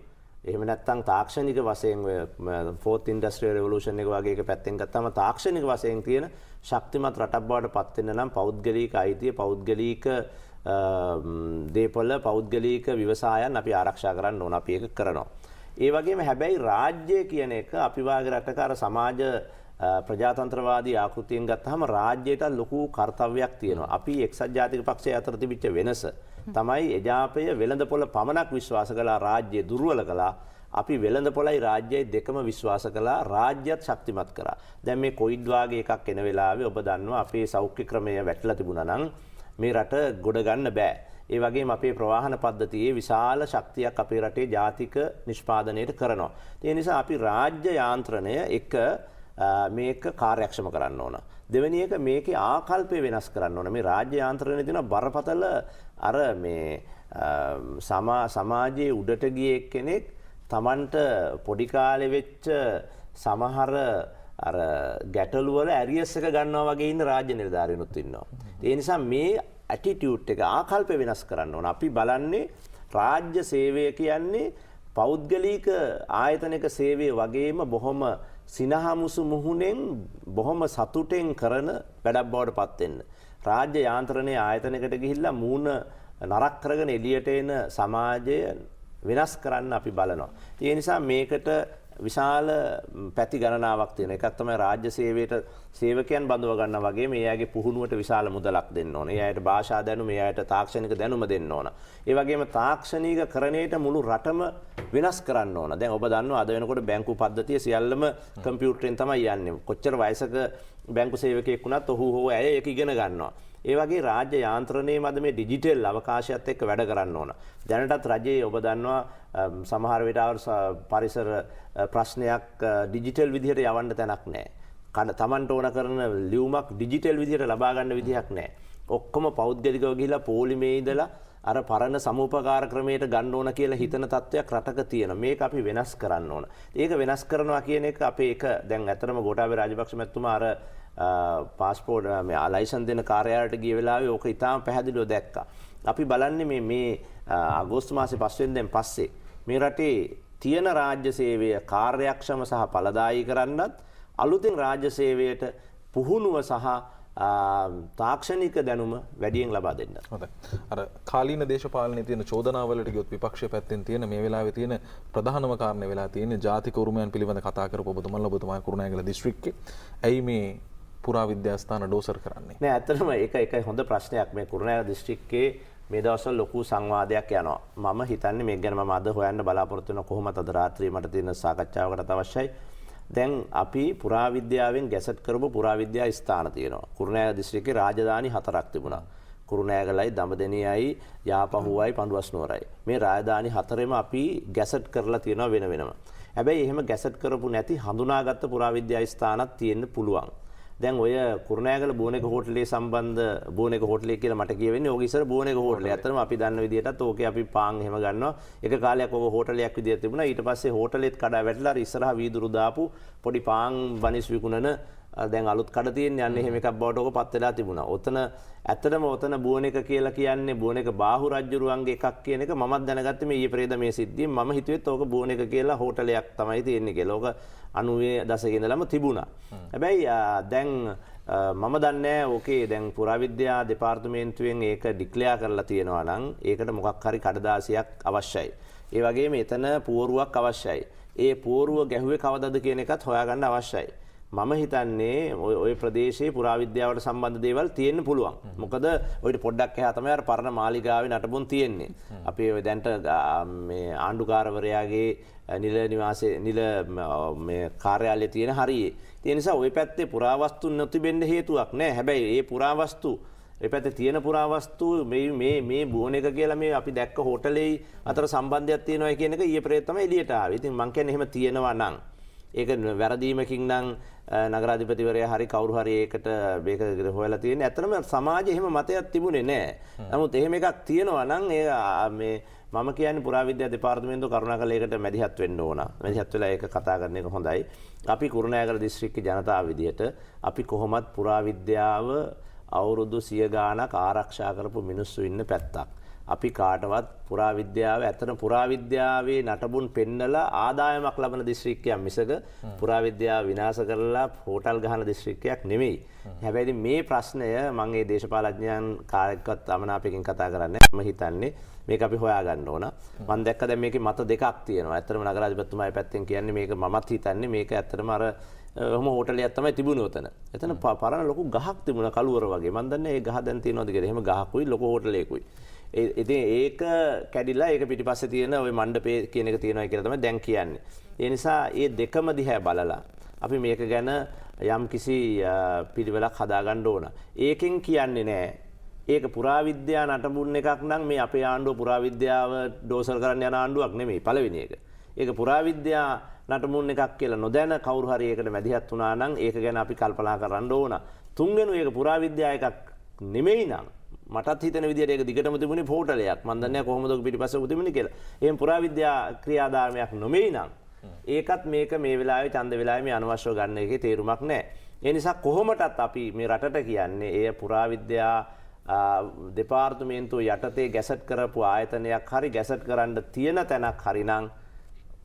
එහෙම නැත්නම් තාක්ෂණික වශයෙන් ෆෝර්ත් ඉන්ඩස්ට්‍රියල් රෙවොලූෂන් එක වගේ එක පැත්තෙන් ගත්තාම තාක්ෂණික වශයෙන් තියෙන ශක්තිමත් රටක් බවට පත් වෙන්න නම් පෞද්ගලික අයිතිය පෞද්ගලික දේපොළ පෞද්ගලික ව්‍යවසායන් අපි ආරක්ෂා කරන්න ඕන. අපි ඒක කරනවා. ඒ වගේම හැබැයි රාජ්‍ය කියන එක අපි වාගේ රටක අර සමාජ ප්‍රජාතන්ත්‍රවාදී ආකෘතියෙන් ගත්තාම රාජ්‍යයට ලොකු කාර්යයක් තියෙනවා. අපි එක්සත් ජාතික පක්ෂය අතර තිබිච්ච වෙනස තමයි එජාපය වෙළඳපොළ පමණක් විශ්වාස කළා රාජ්‍ය දුර්වල කළා. අපි වෙළඳපොළයි රාජ්‍යයි දෙකම විශ්වාස කළා රාජ්‍යත් ශක්තිමත් කරා. දැන් මේ කොවිඩ් වාගේ එකක් එන වෙලාවේ ඔබ දන්නවා අපේ සෞඛ්‍ය ක්‍රමය වැටලා තිබුණා නම් මේ රට ගොඩ ගන්න බෑ. ඒ වගේම අපේ ප්‍රවාහන පද්ධතියේ විශාල ශක්තියක් අපේ රටේ ජාතික නිෂ්පාදනයට කරනවා. ඒ නිසා අපි රාජ්‍ය යාන්ත්‍රණය එක මේක කාර්යක්ෂම කරන්න ඕන. දෙවෙනි එක මේකේ ආකල්පය වෙනස් කරන්න ඕන. මේ රාජ්‍ය යාන්ත්‍රණයේ තියෙන බරපතල අර මේ සමාජයේ උඩට ගිය කෙනෙක් Tamanට පොඩි කාලේ වෙච්ච සමහර අර ගැටලු වල ඇරියස් එක ගන්නවා වගේ ඉන්න රාජ්‍ය නිලධාරීනුත් ඉන්නවා. ඒ නිසා මේ ඇටිටියුඩ් එක ආකල්ප වෙනස් කරන්න ඕන. අපි බලන්නේ රාජ්‍ය සේවය කියන්නේ පෞද්ගලික ආයතනික සේවය වගේම බොහොම සිනහමුසු මුහුණෙන් බොහොම සතුටෙන් කරන වැඩක් බවට පත් වෙන්න. රාජ්‍ය යාන්ත්‍රණයේ ආයතනයකට ගිහිල්ලා මූණ නරක් කරගෙන එළියට එන සමාජය වෙනස් කරන්න අපි බලනවා. ඒ නිසා මේකට විශාල පැති ගණනාවක් තියෙනවා. එකක් තමයි රාජ්‍ය සේවයට සේවකයන් බඳව ගන්නවා වගේ මේ අයගේ පුහුණුවට විශාල මුදලක් දෙන්න ඕනේ. ඒ අයට භාෂා දැනුම, ඒ අයට තාක්ෂණික දැනුම දෙන්න ඕන. ඒ වගේම තාක්ෂණිකකරණයට මුළු රටම වෙනස් කරන්න ඕන. දැන් ඔබ දන්නවා අද වෙනකොට බැංකු පද්ධතිය සියල්ලම කම්පියුටරෙන් තමයි යන්නේ. කොච්චර වයසක බැංකු සේවකයෙක් වුණත් ඔහු හෝ ඇය ඒක ඉගෙන ගන්නවා. ඒ වගේ රාජ්‍ය යාන්ත්‍රණයේ මැද මේ ඩිජිටල් අවකාශයත් එක්ක වැඩ කරන්න ඕන. දැනටත් රජයේ ඔබ දන්නවා සමහර වෙලාවට පරිසර ප්‍රශ්නයක් ඩිජිටල් විදිහට යවන්න තැනක් නැහැ. තමන්ට ඕන කරන ලියුමක් ඩිජිටල් විදිහට ලබා ගන්න විදිහක් නැහැ. ඔක්කොම පෞද්ගලිකව ගිහිලා පොලිමේ ඉඳලා අර පරණ සමූපකාර ක්‍රමයට ගන්න ඕන කියලා හිතන තත්වයක් රටක තියෙනවා. මේක අපි වෙනස් කරන්න ඕන. ඒක වෙනස් කරනවා කියන එක අපේ එක දැන් ඇත්තටම ගෝඨාභය රාජපක්ෂ මැතිතුමා අර පාස්පෝර්ට් මේ ලයිසන් දෙන කාර්යාලයට ගිය වෙලාවේ ඕක ඉතාම පැහැදිලිව දැක්කා. අපි බලන්නේ මේ අගෝස්තු මාසේ 5 වෙනිදාන් පස්සේ මේ රටේ තියෙන රාජ්‍ය සේවය කාර්යක්ෂම සහ ඵලදායී කරන්නත් අලුතින් රාජ්‍ය සේවයට පුහුණුව සහ තාක්ෂණික දැනුම වැඩියෙන් ලබා දෙන්න. හොඳයි. අර කාලීන දේශපාලනයේ තියෙන චෝදනාවලට ගියොත් විපක්ෂ පැත්තෙන් තියෙන මේ වෙලාවේ තියෙන ප්‍රධානම කාරණේ වෙලා තියෙන්නේ ජාතික උරුමයන් පිළිබඳ කතා කරපු ඔබතුමාලා කුරුණෑගල දිස්ත්‍රික්කේ. ඇයි මේ පුරාවිද්‍යා ස්ථාන ඩෝසර් කරන්නේ? නෑ ඇත්තටම ඒක හොඳ ප්‍රශ්නයක්. මේ කුරුණෑගල දිස්ත්‍රික්කයේ මේ දවස්වල ලොකු සංවාදයක් යනවා. මම හිතන්නේ මේක ගැන මම අද හොයන්න බලාපොරොත්තු වෙන කොහොමද අද රාත්‍රියේ මට තියෙන සාකච්ඡාවකට අවශ්‍යයි. දැන් අපි පුරාවිද්‍යාවෙන් ගැසට් කරපු පුරාවිද්‍යා ස්ථාන තියෙනවා. කුරුණෑගල දිස්ත්‍රික්කේ රාජධානි 4ක් තිබුණා. කුරුණෑගලයි, දඹදෙණියයි, යාපහුවයි, පඬුවස්නුවරයි. මේ රාජධානි 4ෙම අපි ගැසට් කරලා තියෙනවා වෙන වෙනම. හැබැයි එහෙම ගැසට් කරපු නැති හඳුනාගත්ත පුරාවිද්‍යා ස්ථානක් තියෙන්න පුළුවන්. දැන් ඔය කුරුණෑගල බෝනෙක හෝටලේ සම්බන්ධ බෝනෙක හෝටලේ කියලා මට කියවෙන්නේ ඕක ඉස්සර බෝනෙක හෝටලේ. අතරම අපි දන්න විදිහටත් ඕකේ අපි පාන් එහෙම ගන්නවා. එක කාලයක් ඕක හෝටලයක් විදිහට තිබුණා. ඊට පස්සේ හෝටලෙත් කඩා වැටලා අර ඉස්සරහා වීදුරු දාපු පොඩි පාන් බනිස් විකුණන දැන් අලුත් කඩ තියෙන්නේ යන්නේ එහෙම එකක් බවට ඕක පත් වෙලා තිබුණා. ඔතන ඇත්තටම ඔතන බෝනෙක කියලා කියන්නේ බෝනෙක බාහු රජුරුවන්ගේ එකක් කියන එක මමත් දැනගත්තේ මේ ඊයේ පෙරේද මේ සිද්ධියෙන්. මම හිතුවෙත් ඕක බෝනෙක කියලා හෝටලයක් තමයි තියෙන්නේ කියලා. ඕක 90 දශකයේ ඉඳලම තිබුණා. හැබැයි දැන් මම දන්නේ ඕකේ දැන් පුරාවිද්‍යා දෙපාර්තමේන්තුවෙන් ඒක ඩික්ලෙයාර් කරලා තියෙනවා නම් ඒකට මොකක් හරි කඩදාසියක් අවශ්‍යයි. ඒ වගේම එතන පුවරුවක් අවශ්‍යයි. ඒ පුවරුව ගැහුවේ කවදද කියන එකත් හොයාගන්න අවශ්‍යයි. මම හිතන්නේ ওই ප්‍රදේශයේ පුරාවිද්‍යාවට සම්බන්ධ දේවල් තියෙන්න පුළුවන්. මොකද ඔයිට පොඩ්ඩක් එහා තමයි අර පරණ මාලිගාවේ නටබුන් තියෙන්නේ. අපි ඔය දැන්ට මේ ආණ්ඩුකාරවරයාගේ නිල නිවාසයේ නිල මේ කාර්යාලයේ තියෙන හරියේ. ඒ නිසා ওই පැත්තේ පුරාවස්තු නොතිබෙන්න හේතුවක් නැහැ. හැබැයි මේ පුරාවස්තු ඒ පැත්තේ තියෙන පුරාවස්තු මේ බෝනෙක කියලා මේ අපි දැක්ක හෝටලේ අතර සම්බන්ධයක් තියෙනවා කියන එක ඊයේ පෙරේද තමයි එළියට ආවේ. ඉතින් මං කියන්නේ එහෙම තියෙනවා නම් ඒක වැරදීමකින් නම් නගරාධිපතිවරයා හරි කවුරු හරි ඒකට මේක හොයලා තියෙන්නේ. ඇත්තටම සමාජයේ එහෙම මතයක් තිබුණේ නැහැ. නමුත් එහෙම එකක් තියෙනවා නම් මේ මම කියන්නේ පුරාවිද්‍යා දෙපාර්තමේන්තුව කරුණාකරලා ඒකට මැදිහත් වෙන්න ඕන. මැදිහත් වෙලා ඒක කතා කරන එක හොඳයි. අපි කුරුණෑගල දිස්ත්‍රික්කේ ජනතාව විදිහට අපි කොහොමත් පුරාවිද්‍යාව අවුරුදු 100 ගාණක් ආරක්ෂා කරපු මිනිස්සු ඉන්න පැත්තක්. අපි කාටවත් පුරාවිද්‍යාව ඇත්තට පුරාවිද්‍යාවේ නටබුන් පෙන්නලා ආදායමක් ලබන දිස්ත්‍රික්කයක් මිසක පුරාවිද්‍යාව විනාශ කරලා හෝටල් ගහන දිස්ත්‍රික්කයක් නෙමෙයි. හැබැයි මේ ප්‍රශ්නය මම මේ දේශපාලඥයන් කාර්යකත් අමනාපයෙන් කතා කරන්නේ මම හිතන්නේ මේක අපි හොයාගන්න ඕන. මම දැක්ක දැන් මේකේ මත දෙකක් තියෙනවා. ඇත්තටම නගරාධිපතිතුමාගේ පැත්තෙන් කියන්නේ මේක මමත් හිතන්නේ මේක ඇත්තටම අර ඔහොම හෝටලයක් තමයි තිබුණේ උතන. එතන පරණ ලොකු ගහක් තිබුණා කළුවර වගේ. මම දන්නේ ඒ ගහ දැන් තියෙනවද කියලා. එහෙම ගහකුයි ලොකු හෝටලයකුයි. ඉතින් ඒක කැඩිලා ඒක පිටිපස්සේ තියෙන ওই මණ්ඩපේ කියන එක තියෙනවා කියලා තමයි දැන් කියන්නේ. ඒ නිසා මේ දෙකම දිහා බලලා අපි මේක ගැන යම් කිසි පිළිවෙලක් හදාගන්න ඕන. ඒකෙන් කියන්නේ නෑ ඒක පුරාවිද්‍යා නටබුන් එකක් නම් මේ අපේ ආණ්ඩුව පුරාවිද්‍යාව ඩෝසර් කරන්න යන ආණ්ඩුවක් නෙමෙයි පළවෙනි එක. ඒක පුරාවිද්‍යා නටබුන් එකක් කියලා නොදැන කවුරු හරි ඒකට මැදිහත් වුණා නම් ඒක ගැන අපි කල්පනා කරන්න ඕන. තුන්වෙනි ඒක පුරාවිද්‍යා එකක් නෙමෙයි නම් මටත් හිතෙන විදිහට ඒක දිගටම තිබුණේ හෝටලයක්. මම දන්නේ කොහොමද ඔක පිටිපස්සේ තිබුණේ කියලා. එහෙනම් පුරාවිද්‍යා ක්‍රියාදාමයක් නොමෙයි නම් ඒකත් මේක මේ වෙලාවේ ඡන්ද වෙලාවේ මේ අනවශ්‍යව ගන්න එකේ තේරුමක් නැහැ. ඒ නිසා කොහොමටත් අපි මේ රටට කියන්නේ එය පුරාවිද්‍යා දෙපාර්තමේන්තුව යටතේ ගැසට් කරපු ආයතනයක් හරි ගැසට් කරන්න තියෙන තැනක් හරි නම්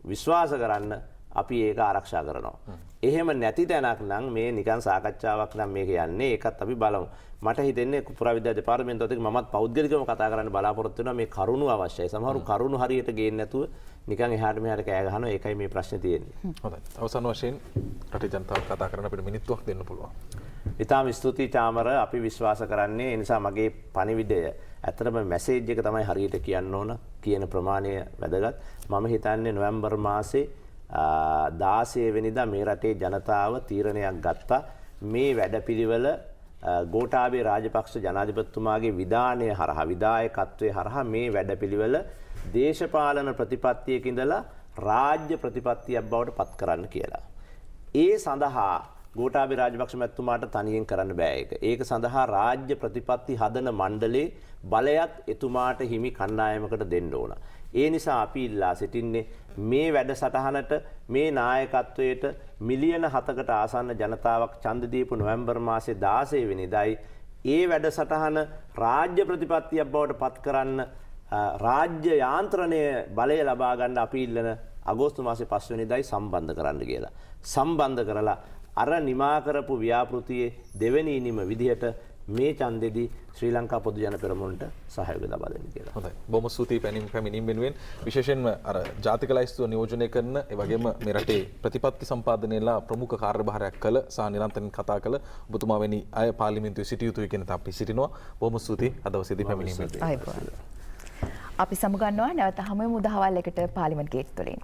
විශ්වාස කරන්න අපි ඒක ආරක්ෂා කරනවා. එහෙම නැති තැනක් නම් මේ නිකන් සාකච්ඡාවක් නම් මේක යන්නේ ඒකත් අපි බලමු. මට හිතෙන්නේ පුරාවිද්‍යා දෙපාර්තමේන්තුවත් එක්ක මමත් පෞද්ගලිකව කතා කරන්න බලාපොරොත්තු වෙනවා මේ කරුණු අවශ්‍යයි. සමහරු කරුණු හරියට ගේන්නේ නැතුව නිකන් එහාට මෙහාට කෑ ගහනවා. ඒකයි මේ ප්‍රශ්නේ තියෙන්නේ. හොඳයි. අවසාන වශයෙන් රටේ ජනතාවට කතා කරන්න අපිට මිනිත්තුවක් දෙන්න පුළුවන්. ඉතාම ස්තුතියි චාමර. අපි විශ්වාස කරන්නේ ඒ නිසා මගේ පණිවිඩය ඇත්තටම මැසේජ් එක තමයි හරියට කියන්න ඕන. කියන ප්‍රමාණය වැදගත්. මම හිතන්නේ නොවැම්බර් මාසේ 16 වෙනිදා මේ රටේ ජනතාව තීරණයක් ගත්තා මේ වැඩපිළිවෙල ගෝඨාභය රාජපක්ෂ ජනාධිපතිතුමාගේ විධානය හරහා විධායකත්වයේ හරහා මේ වැඩපිළිවෙල දේශපාලන ප්‍රතිපත්තියක ඉඳලා රාජ්‍ය ප්‍රතිපත්තියක් බවට පත් කරන්න කියලා. ඒ සඳහා ගෝඨාභය රාජපක්ෂ මැතිතුමාට තනියෙන් කරන්න බෑ ඒක. ඒක සඳහා රාජ්‍ය ප්‍රතිපත්ති හදන මණ්ඩලයේ බලයක් එතුමාට හිමි කණ්ඩායමකට දෙන්න ඕන. ඒ නිසා අපි ඉල්ලා සිටින්නේ මේ වැඩසටහනට මේ නායකත්වයට මිලියන 7කට ආසන්න ජනතාවක් ඡන්ද දීපු නොවැම්බර් මාසේ 16 වෙනිදායි ඒ වැඩසටහන රාජ්‍ය ප්‍රතිපත්තියක් බවට පත් කරන්න රාජ්‍ය යාන්ත්‍රණය බලය ලබා ගන්න අපි ඉල්ලන අගෝස්තු මාසේ 5 වෙනිදායි සම්බන්ධ කරන්න කියලා. සම්බන්ධ කරලා අර නිමා කරපු ව්‍යාපෘතියේ දෙවෙනි ඉනිම විදිහට මේ ඡන්දෙදී ශ්‍රී ලංකා පොදු ජන පෙරමුණට සහයෝගය ලබා දෙන්න කියලා. හොඳයි. බොහොම ස්තුතියි පැමිණීම වෙනුවෙන් විශේෂයෙන්ම අර ජාතික ලයිස්තුව නියෝජනය කරන ඒ වගේම මේ රටේ ප්‍රතිපත්ති සම්පාදනයේලා ප්‍රමුඛ කාර්යභාරයක් කළ සහ නිරන්තරයෙන් කතා කළ ඔබතුමා වැනි අය පාර්ලිමේන්තුවේ සිටිය යුතුයි කියන අපි සිටිනවා. බොහොම ස්තුතියි අද දවසේදී පැමිණීමට. අපි සමුගන්නවා නැවත හමුවෙමු දහවල් එකට පාර්ලිමේන්තු ගේට්ටු වලින්.